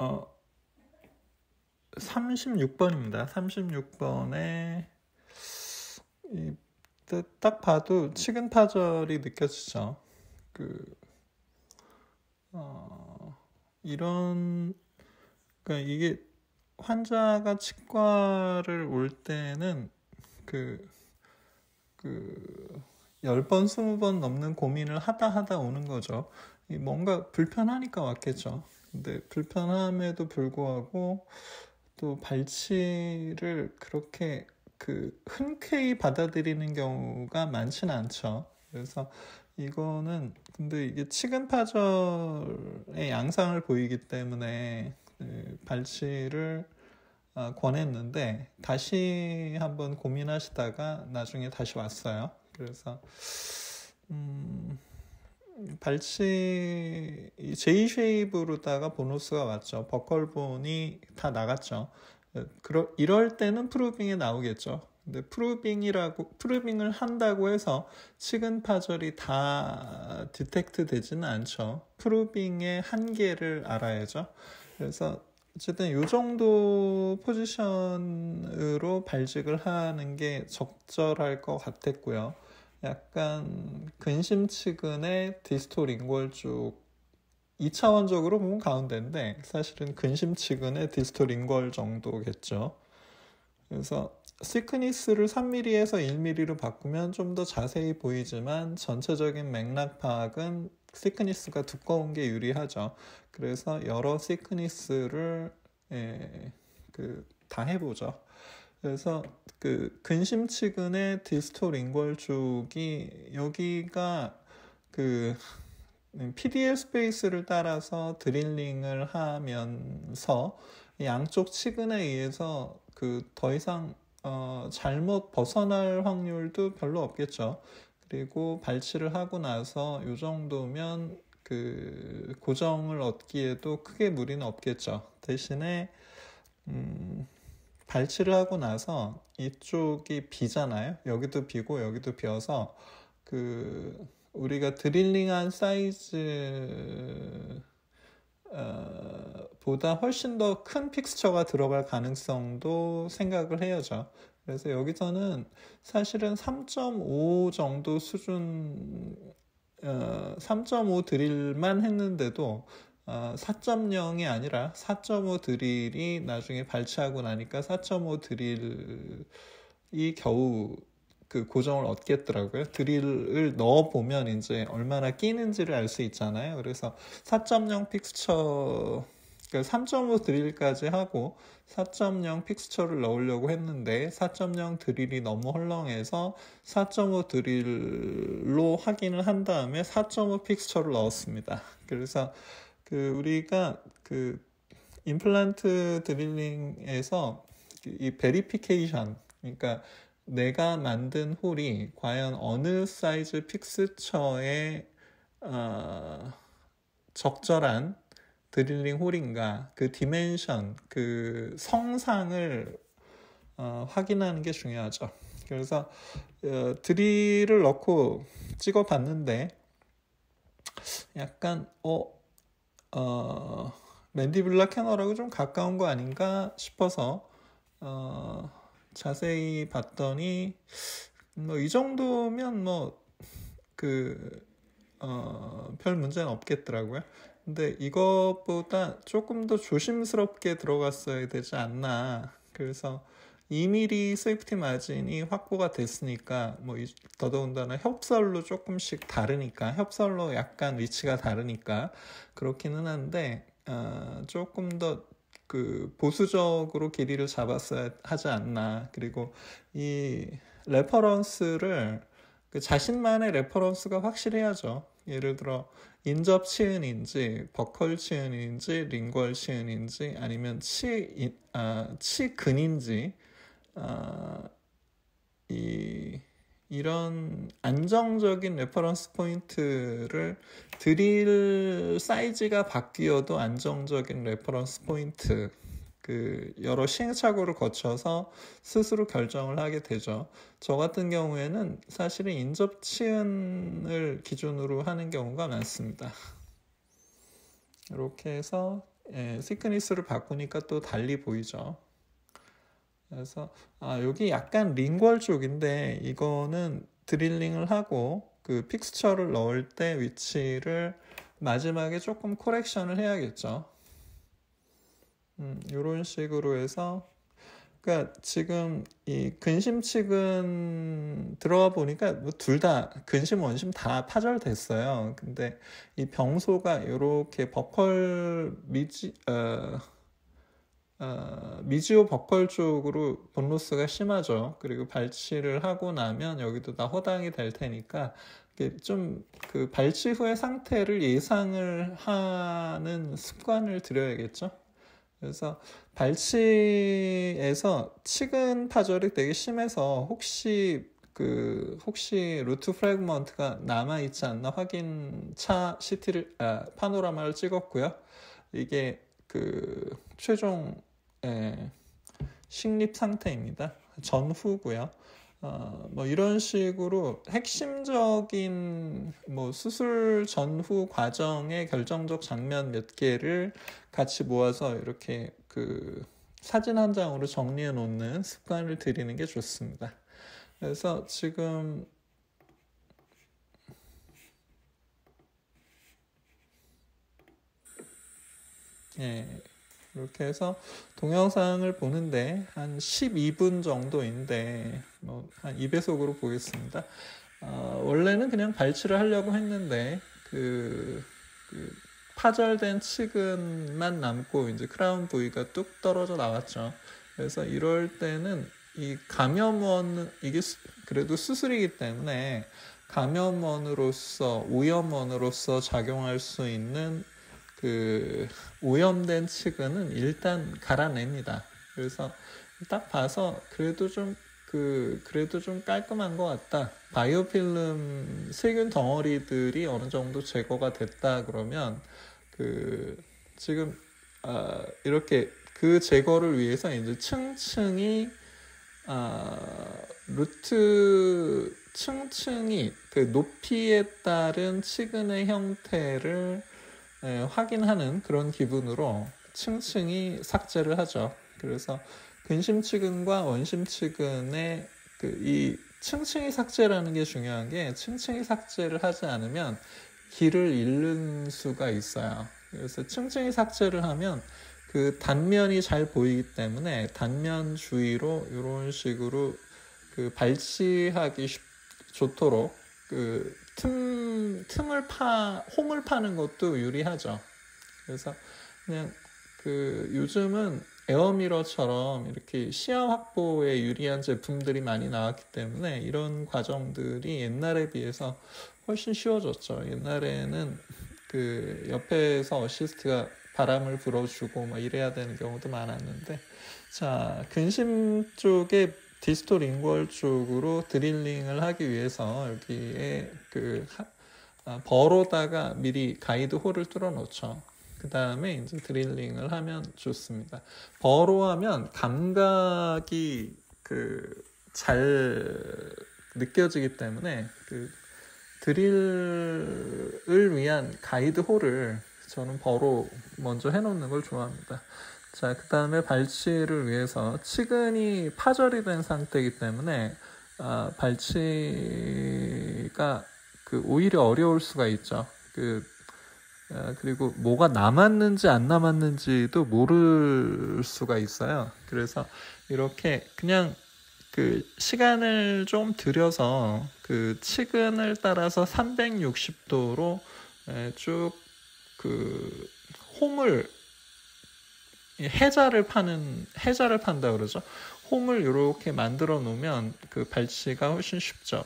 어, 36번입니다. 36번에 딱 봐도 치근 파절이 느껴지죠. 그, 이런, 그러니까 이게 환자가 치과를 올 때는 그, 그, 10번, 20번 넘는 고민을 하다 오는 거죠. 뭔가 불편하니까 왔겠죠. 근데 불편함에도 불구하고 또 발치를 그렇게 흔쾌히 받아들이는 경우가 많지는 않죠. 그래서 이거는 근데 이게 치근파절의 양상을 보이기 때문에 발치를 권했는데 다시 한번 고민하시다가 나중에 다시 왔어요. 그래서 발치 J-쉐입으로다가 보너스가 왔죠. 버컬본이 다 나갔죠. 이럴 때는 프루빙에 나오겠죠. 근데 프루빙을 한다고 해서 치근 파절이 다 디텍트 되지는 않죠. 프루빙의 한계를 알아야죠. 그래서 어쨌든 이 정도 포지션으로 발직을 하는 게 적절할 것 같았고요. 약간 근심치근의 디스토 링골 쪽 2차원적으로 보면 가운데인데 사실은 근심치근의 디스토 링골 정도겠죠. 그래서 시크니스를 3mm에서 1mm로 바꾸면 좀 더 자세히 보이지만 전체적인 맥락 파악은 시크니스가 두꺼운 게 유리하죠. 그래서 여러 시크니스를 다 해보죠. 그래서 근심치근의 디스토 링골 쪽이 여기가 PDL 스페이스를 따라서 드릴링을 하면서 양쪽 치근에 의해서 더 이상 잘못 벗어날 확률도 별로 없겠죠. 그리고 발치를 하고 나서 이 정도면 고정을 얻기에도 크게 무리는 없겠죠. 대신에 발치를 하고 나서 이쪽이 비잖아요. 여기도 비고 여기도 비어서 우리가 드릴링한 사이즈 보다 훨씬 더 큰 픽스처가 들어갈 가능성도 생각을 해야죠. 그래서 여기서는 사실은 3.5 정도 수준 3.5 드릴만 했는데도 4.0이 아니라 4.5 드릴이 나중에 발치하고 나니까 4.5 드릴이 겨우 고정을 얻겠더라고요. 드릴을 넣어보면 이제 얼마나 끼는지를 알 수 있잖아요. 그래서 4.0 픽스처, 그러니까 3.5 드릴까지 하고 4.0 픽스처를 넣으려고 했는데 4.0 드릴이 너무 헐렁해서 4.5 드릴로 확인을 한 다음에 4.5 픽스처를 넣었습니다. 그래서 우리가 임플란트 드릴링에서 이 베리피케이션, 그러니까 내가 만든 홀이 과연 어느 사이즈 픽스처에 적절한 드릴링 홀인가, 디멘션, 성상을 확인하는 게 중요하죠. 그래서 드릴을 넣고 찍어봤는데 약간 맨디블라 캐널하고 좀 가까운 거 아닌가 싶어서 자세히 봤더니 이 정도면 별 문제는 없겠더라고요. 근데 이것보다 조금 더 조심스럽게 들어갔어야 되지 않나. 그래서 2mm 세이프티 마진이 확보가 됐으니까 더더군다나 협설로 조금씩 다르니까, 협설로 약간 위치가 다르니까 그렇기는 한데 조금 더 보수적으로 길이를 잡았어야 하지 않나. 그리고 이 레퍼런스를 자신만의 레퍼런스가 확실해야죠. 예를 들어 인접 치은인지 버컬 치은인지 링궐 치은인지 아니면 치근인지 이런 안정적인 레퍼런스 포인트를 드릴 사이즈가 바뀌어도 안정적인 레퍼런스 포인트 여러 시행착오를 거쳐서 스스로 결정을 하게 되죠. 저 같은 경우에는 사실은 인접 치은을 기준으로 하는 경우가 많습니다. 이렇게 해서 시크니스를 바꾸니까 또 달리 보이죠. 그래서 여기 약간 링궐 쪽인데 이거는 드릴링을 하고 그 픽스처를 넣을 때 위치를 마지막에 조금 코렉션을 해야겠죠. 이런 식으로 해서 그러니까 지금 이 근심측은 들어가 보니까 뭐 둘 다 근심 원심 다 파절됐어요. 근데 이 병소가 이렇게 버컬 미지오 버컬 쪽으로 본로스가 심하죠. 그리고 발치를 하고 나면 여기도 다 허당이 될 테니까 좀 그 발치 후의 상태를 예상을 하는 습관을 들여야겠죠. 그래서 발치에서 측은 파절이 되게 심해서 혹시 루트 프래그먼트가 남아있지 않나 확인 파노라마를 찍었고요. 이게 그 최종 식립 상태입니다. 전후고요. 뭐 이런 식으로 핵심적인 뭐 수술 전후 과정의 결정적 장면 몇 개를 같이 모아서 이렇게 그 사진 한 장으로 정리해 놓는 습관을 들이는 게 좋습니다. 그래서 지금 이렇게 해서 동영상을 보는데 한 12분 정도인데 뭐 한 2배속으로 보겠습니다. 원래는 그냥 발치를 하려고 했는데 그 파절된 측은만 남고 이제 크라운 부위가 뚝 떨어져 나왔죠. 그래서 이럴 때는 이 감염원 이게 그래도 수술이기 때문에 감염원으로서 오염원으로서 작용할 수 있는 그 오염된 측은은 일단 갈아냅니다. 그래서 딱 봐서 그래도 좀 깔끔한 것 같다. 바이오필름 세균 덩어리들이 어느 정도 제거가 됐다 그러면 지금 이렇게 그 제거를 위해서 이제 층층이 루트 층층이 그 높이에 따른 측은의 형태를 확인하는 그런 기분으로 층층이 삭제를 하죠. 그래서 근심 측은과 원심 측은의 이 층층이 삭제라는 게 중요한 게 층층이 삭제를 하지 않으면 길을 잃는 수가 있어요. 그래서 층층이 삭제를 하면 그 단면이 잘 보이기 때문에 단면 주위로 이런 식으로 그 발치하기 좋도록 그 홈을 파는 것도 유리하죠. 그래서 그냥 요즘은 에어미러처럼 이렇게 시야 확보에 유리한 제품들이 많이 나왔기 때문에 이런 과정들이 옛날에 비해서 훨씬 쉬워졌죠. 옛날에는 그 옆에서 어시스트가 바람을 불어주고 뭐 이래야 되는 경우도 많았는데, 자, 근심 쪽에 디스토 링궐 쪽으로 드릴링을 하기 위해서 여기에 버로다가 미리 가이드 홀을 뚫어 놓죠. 그 다음에 이제 드릴링을 하면 좋습니다. 버로 하면 감각이 잘 느껴지기 때문에 드릴을 위한 가이드 홀을 저는 버로 먼저 해놓는 걸 좋아합니다. 자, 그 다음에 발치를 위해서 측은이 파절이 된 상태이기 때문에 발치가 오히려 어려울 수가 있죠. 그리고 뭐가 남았는지 안 남았는지도 모를 수가 있어요. 그래서 이렇게 그냥 시간을 좀 들여서 측은을 따라서 360도로 쭉 홈을 해자를 판다 그러죠. 홈을 이렇게 만들어 놓으면 발치가 훨씬 쉽죠.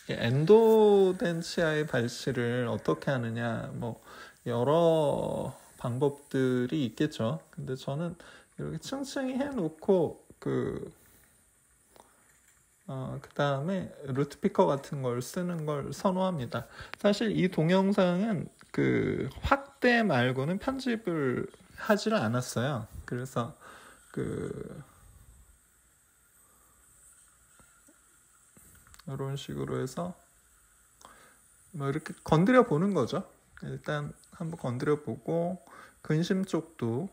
엔도덴치아의 발치를 어떻게 하느냐, 뭐 여러 방법들이 있겠죠. 근데 저는 이렇게 층층이 해놓고 그 다음에 루트 피커 같은 걸 쓰는 걸 선호합니다. 사실 이 동영상은 확대 말고는 편집을 하지를 않았어요. 그래서 이런 식으로 해서 뭐 이렇게 건드려 보는 거죠. 일단 한번 건드려 보고, 근심 쪽도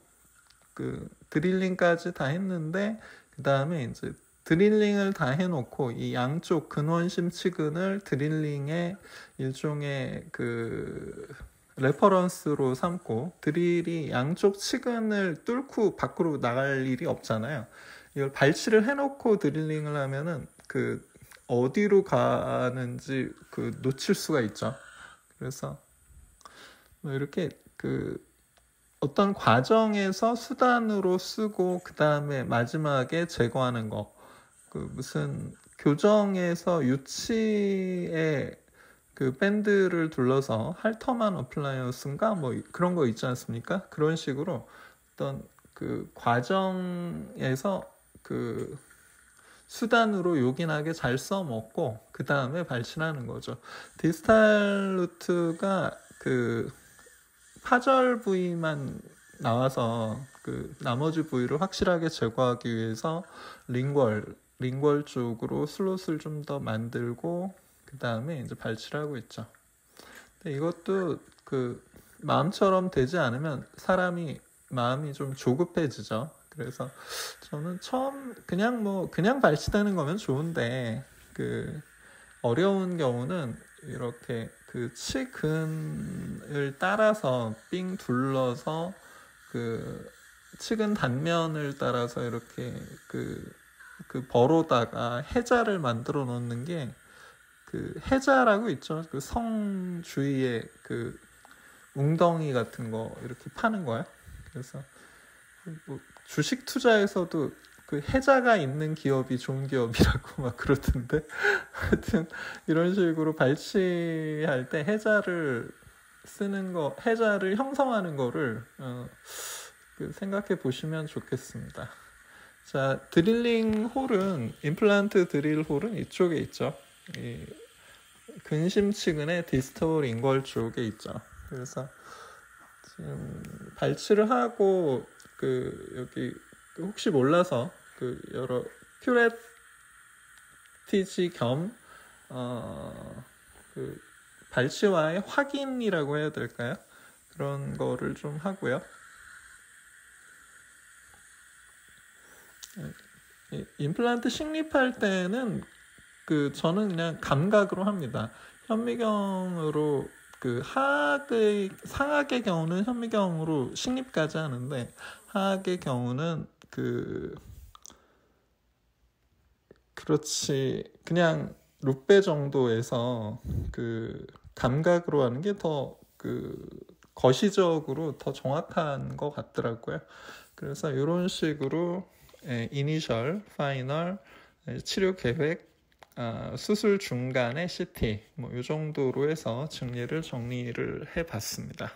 그 드릴링까지 다 했는데, 그 다음에 이제 드릴링을 다 해놓고 이 양쪽 근원심 치근을 드릴링의 일종의 그 레퍼런스로 삼고, 드릴이 양쪽 치근을 뚫고 밖으로 나갈 일이 없잖아요. 이걸 발치를 해놓고 드릴링을 하면은 그 어디로 가는지 그 놓칠 수가 있죠. 그래서 뭐 이렇게 그 어떤 과정에서 수단으로 쓰고 그 다음에 마지막에 제거하는 거, 그 무슨 교정에서 유치에 그 밴드를 둘러서 할터만 어플라이언스인가 뭐 그런 거 있지 않습니까? 그런 식으로 어떤 그 과정에서 그 수단으로 요긴하게 잘 써먹고 그 다음에 발신하는 거죠. 디스탈 루트가 그 파절 부위만 나와서 그 나머지 부위를 확실하게 제거하기 위해서 링궐 쪽으로 슬롯을 좀 더 만들고 그 다음에 이제 발치를 하고 있죠. 근데 이것도 그 마음처럼 되지 않으면 사람이 마음이 좀 조급해지죠. 그래서 저는 처음 그냥 발치되는 거면 좋은데 그 어려운 경우는 이렇게 그 치근을 따라서 삥 둘러서 그 치근 단면을 따라서 이렇게 그 버로다가 해자를 만들어 놓는 게 그 해자라고 있죠. 그 성 주위에 그 웅덩이 같은 거 이렇게 파는 거야. 그래서 뭐 주식 투자에서도 그 해자가 있는 기업이 좋은 기업이라고 막 그러던데 하여튼 이런 식으로 발치할 때 해자를 쓰는 거, 해자를 형성하는 거를 그 생각해 보시면 좋겠습니다. 자, 드릴링 홀은, 임플란트 드릴 홀은 이쪽에 있죠. 이 근심 치근의 디스털 인걸 쪽에 있죠. 그래서 지금 발치를 하고 그 여기 혹시 몰라서 그 여러 큐레티지 겸 그 발치와의 확인이라고 해야 될까요? 그런 거를 좀 하고요. 임플란트 식립할 때는 그 저는 그냥 감각으로 합니다. 현미경으로 그 상악의 경우는 현미경으로 식립까지 하는데 하악의 경우는 그렇지 그냥 룻배 정도에서 그 감각으로 하는 게 더 그 거시적으로 더 정확한 것 같더라고요. 그래서 이런 식으로 이니셜, 파이널, 치료 계획, 수술 중간에 CT 뭐 이 정도로 해서 정리를 해봤습니다.